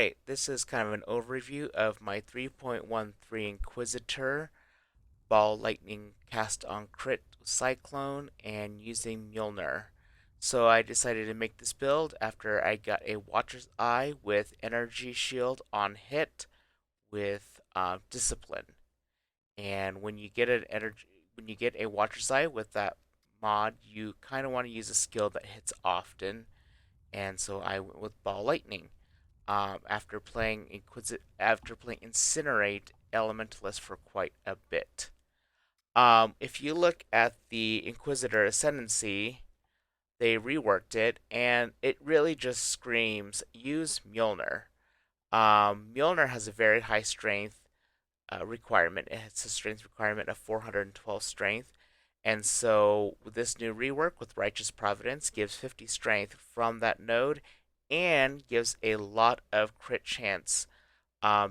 Alright, this is kind of an overview of my 3.13 Inquisitor, Ball Lightning cast on crit Cyclone, and using Mjölner. So I decided to make this build after I got a Watcher's Eye with Energy Shield on hit with Discipline. And when you get a Watcher's Eye with that mod, you kind of want to use a skill that hits often. And so I went with Ball Lightning. After playing Incinerate Elementalist for quite a bit. If you look at the Inquisitor Ascendancy, they reworked it, and it really just screams use Mjölner. Mjölner has a very high strength requirement. It has a strength requirement of 412 strength, and so this new rework with Righteous Providence gives 50 strength from that node and gives a lot of crit chance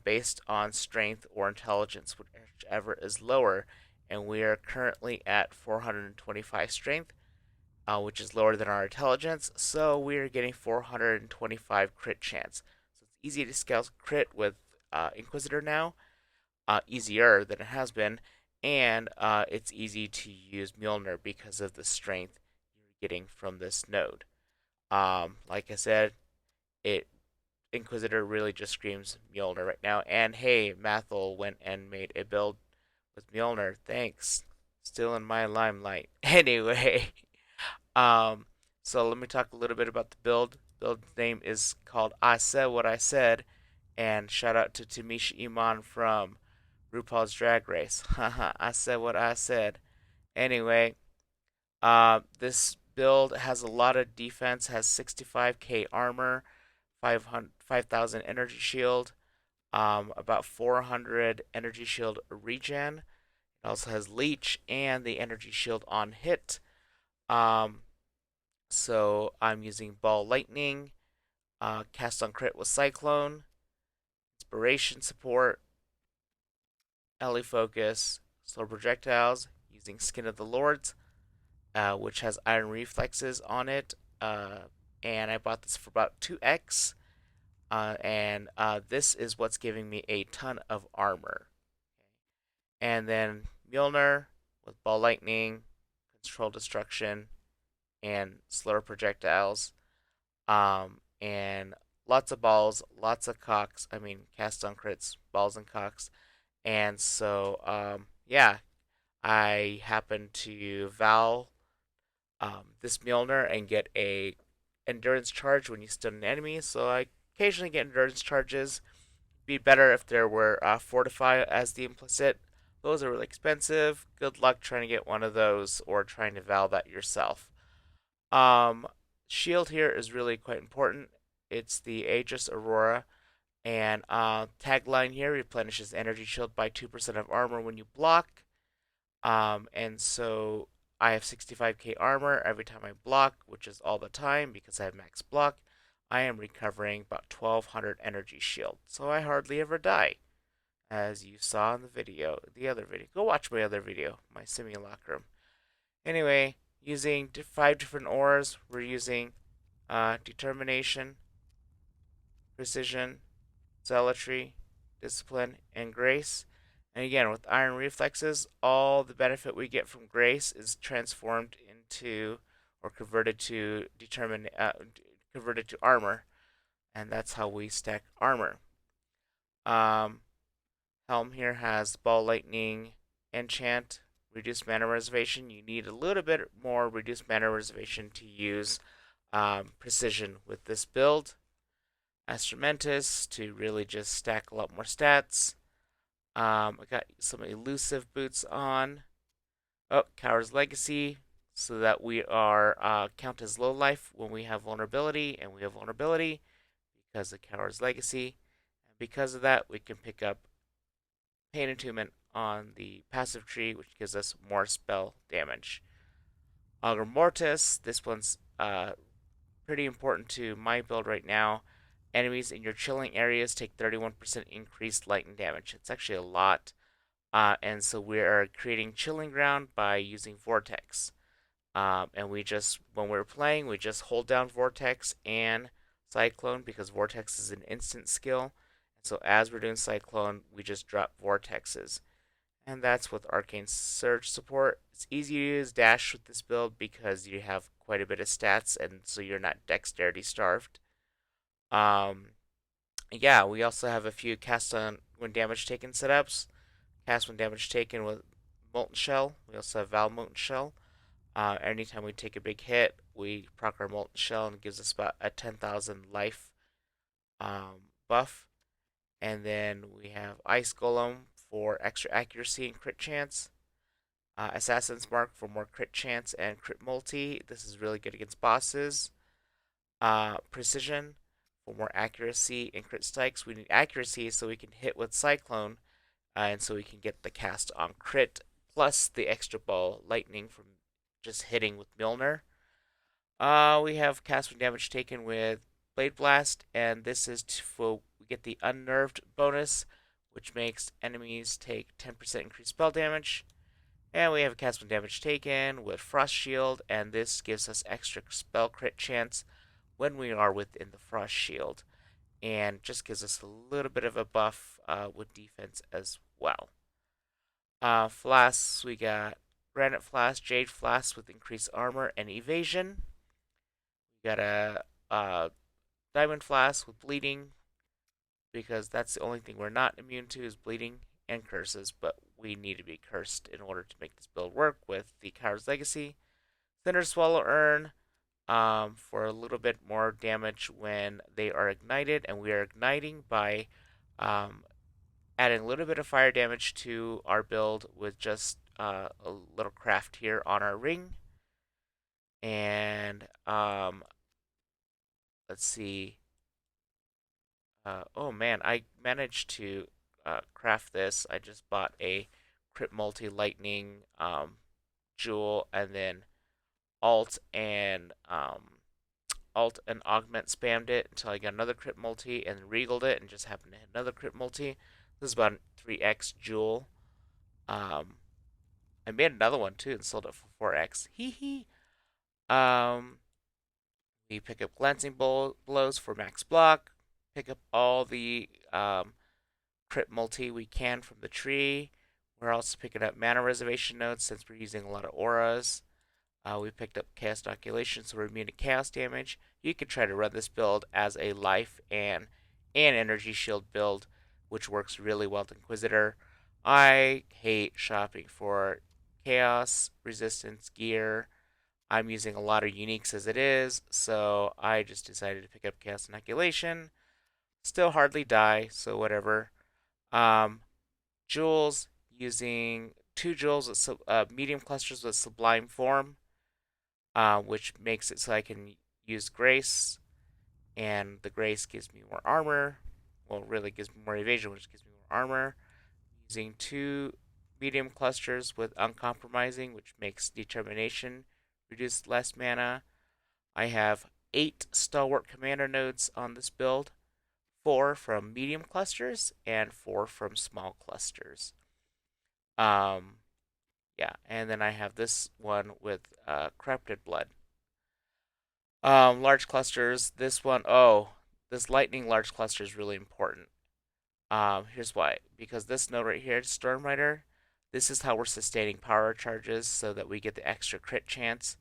based on strength or intelligence, whichever is lower. And we are currently at 425 strength, which is lower than our intelligence, so we are getting 425 crit chance. So it's easy to scale crit with Inquisitor now, easier than it has been, and it's easy to use Mjölner because of the strength you're getting from this node. Like I said, it Inquisitor really just screams Mjölner right now. And hey, Mathel went and made a build with Mjölner. Thanks. Still in my limelight. Anyway, um, so let me talk a little bit about the build. Build name is called I Said What I Said, and shout out to Tamisha Iman from RuPaul's Drag Race. Haha, I said what I said. Anyway, this build has a lot of defense, has 65k armor, 5,000 energy shield, about 400 energy shield regen. It also has leech and the energy shield on hit. Um, so I'm using Ball Lightning, cast on crit with Cyclone, Inspiration support, Ellie Focus, Slow Projectiles, using Skin of the Lords, which has Iron Reflexes on it. And I bought this for about 2x. And this is what's giving me a ton of armor. And then Mjölner with Ball Lightning, Control Destruction, and Slower Projectiles. And lots of balls, lots of cocks. I mean, cast on crits, balls and cocks. And so, yeah, I happened to Val this Mjölner and get a endurance charge when you stun an enemy. So I occasionally get endurance charges. Be better if there were fortify as the implicit. Those are really expensive. Good luck trying to get one of those or trying to Val that yourself. Um, Shield here is really quite important. It's the Aegis Aurora. And tagline here replenishes energy shield by 2% of armor when you block. And so I have 65k armor every time I block, which is all the time because I have max block. I am recovering about 1200 energy shield, so I hardly ever die, as you saw in the other video. Go watch my other video, my simulacrum. Anyway, using 5 different ores, we're using determination, precision, zealotry, discipline, and grace. And again, with iron reflexes, all the benefit we get from grace is transformed into or converted to armor, and that's how we stack armor. Um, Helm here has Ball Lightning enchant, reduced mana reservation. You need a little bit more reduced mana reservation to use precision with this build. Instrumentus to really just stack a lot more stats. I got some elusive boots on. Oh, Coward's Legacy, so that we are count as low life when we have vulnerability, and we have vulnerability because of Coward's Legacy. And because of that, we can pick up Pain Attunement on the passive tree, which gives us more spell damage. Augur Mortis, this one's pretty important to my build right now. Enemies in your chilling areas take 31% increased lightning damage. It's actually a lot. And so we are creating chilling ground by using Vortex. And when we're playing, we just hold down Vortex and Cyclone because Vortex is an instant skill. So as we're doing Cyclone, we just drop Vortexes. And that's with Arcane Surge support. It's easy to use Dash with this build because you have quite a bit of stats, and so you're not dexterity starved. Um, yeah, we also have a few cast on when damage taken setups. Cast when damage taken with Molten Shell. We also have Val Molten Shell. Anytime we take a big hit, we proc our Molten Shell and it gives us about a 10,000 life buff. And then we have Ice Golem for extra accuracy and crit chance. Assassin's Mark for more crit chance and crit multi. This is really good against bosses. Precision for more accuracy and crit strikes. We need accuracy so we can hit with Cyclone, and so we can get the cast on crit, plus the extra ball lightning from just hitting with Mjölner. We have cast when damage taken with Blade Blast, and this is to we get the Unnerved bonus, which makes enemies take 10% increased spell damage. And we have a cast when damage taken with Frost Shield, and this gives us extra spell crit chance when we are within the Frost Shield, and just gives us a little bit of a buff with defense as well. Flasks, we got Granite Flask, Jade Flask with increased armor and evasion. We got a Diamond Flask with bleeding, because that's the only thing we're not immune to is bleeding and curses, but we need to be cursed in order to make this build work with the Coward's Legacy. Cinder Swallow Urn for a little bit more damage when they are ignited, and we are igniting by um, adding a little bit of fire damage to our build with just a little craft here on our ring. And let's see. Oh man, I managed to craft this. I just bought a crit multi lightning jewel, and then alt and augment spammed it until I got another crit multi, and regaled it and just happened to hit another crit multi. This is about a 3x jewel. Um, I made another one too and sold it for 4x. Hee hee. Um, we pick up glancing blows for max block. Pick up all the crit multi we can from the tree. We're also picking up mana reservation nodes since we're using a lot of auras. We picked up Chaos Inoculation, so we're immune to Chaos damage. You could try to run this build as a life and energy shield build, which works really well with Inquisitor. I hate shopping for Chaos resistance gear. I'm using a lot of uniques as it is, so I just decided to pick up Chaos Inoculation. Still hardly die, so whatever. Um, Jewels, using 2 jewels with medium clusters with Sublime Form, which makes it so I can use Grace, and the Grace gives me more armor. Well, really gives me more evasion, which gives me more armor. Using 2 medium clusters with Uncompromising, which makes Determination reduce less mana. I have 8 Stalwart Commander nodes on this build, 4 from medium clusters and 4 from small clusters. Um, yeah, and then I have this one with Corrupted Blood. Large clusters. This one, oh, this lightning large cluster is really important. Here's why. Because this node right here, Stormrider, this is how we're sustaining power charges so that we get the extra crit chance.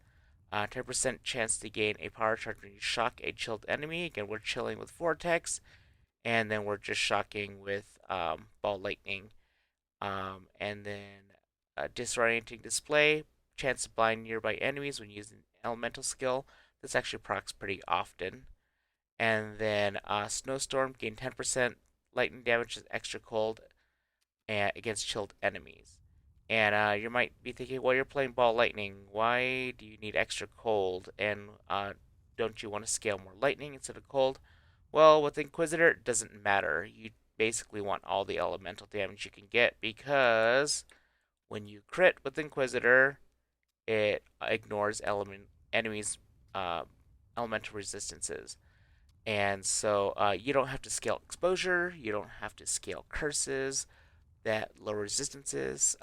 10% chance to gain a power charge when you shock a chilled enemy. Again, we're chilling with Vortex, and then we're just shocking with Ball Lightning. And then Disorienting Display, chance to blind nearby enemies when using Elemental skill. This actually procs pretty often. And then Snowstorm, gain 10% lightning damage as extra cold against chilled enemies. And you might be thinking, well, you're playing Ball Lightning. Why do you need extra cold? And don't you want to scale more lightning instead of cold? Well, with Inquisitor, it doesn't matter. You basically want all the elemental damage you can get because when you crit with Inquisitor, it ignores enemies' uh, elemental resistances. And so you don't have to scale exposure, you don't have to scale curses that lower resistances.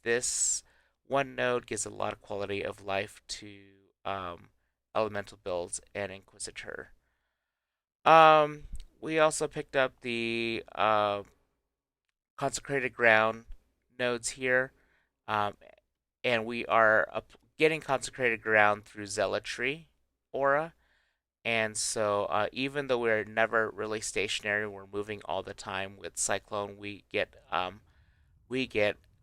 This one node gives a lot of quality of life to um, elemental builds and Inquisitor. Um, we also picked up the consecrated ground nodes here, um, and we are getting consecrated ground through zealotry aura. And so, even though we're never really stationary, we're moving all the time with Cyclone. We get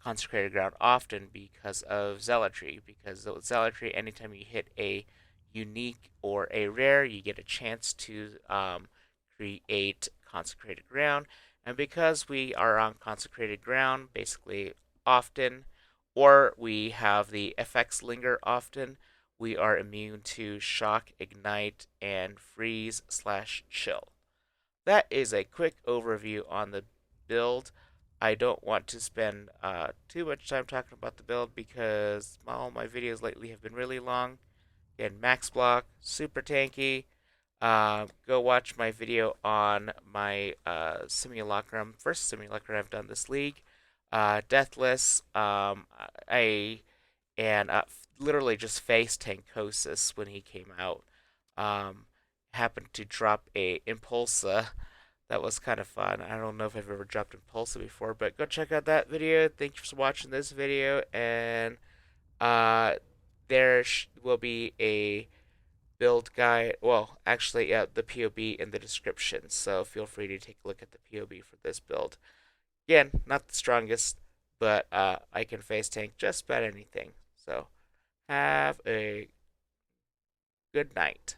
consecrated ground often because of zealotry. Because with zealotry, anytime you hit a unique or a rare, you get a chance to create consecrated ground. And because we are on consecrated ground basically often, or we have the FX linger often, we are immune to shock, ignite, and freeze slash chill. That is a quick overview on the build. I don't want to spend too much time talking about the build because all my videos lately have been really long. Again, max block, super tanky. Go watch my video on my simulacrum, first simulacrum I've done this league. Deathless. I and literally just face tankosis when he came out. Um, Happened to drop a Impulsa. That was kind of fun. I don't know if I've ever dropped Impulsa before, but go check out that video. Thank you for watching this video, and uh, there will be a build guide. Well, actually, yeah, the P.O.E in the description. So feel free to take a look at the P.O.E for this build. Again, not the strongest, but I can face tank just about anything. So have a good night.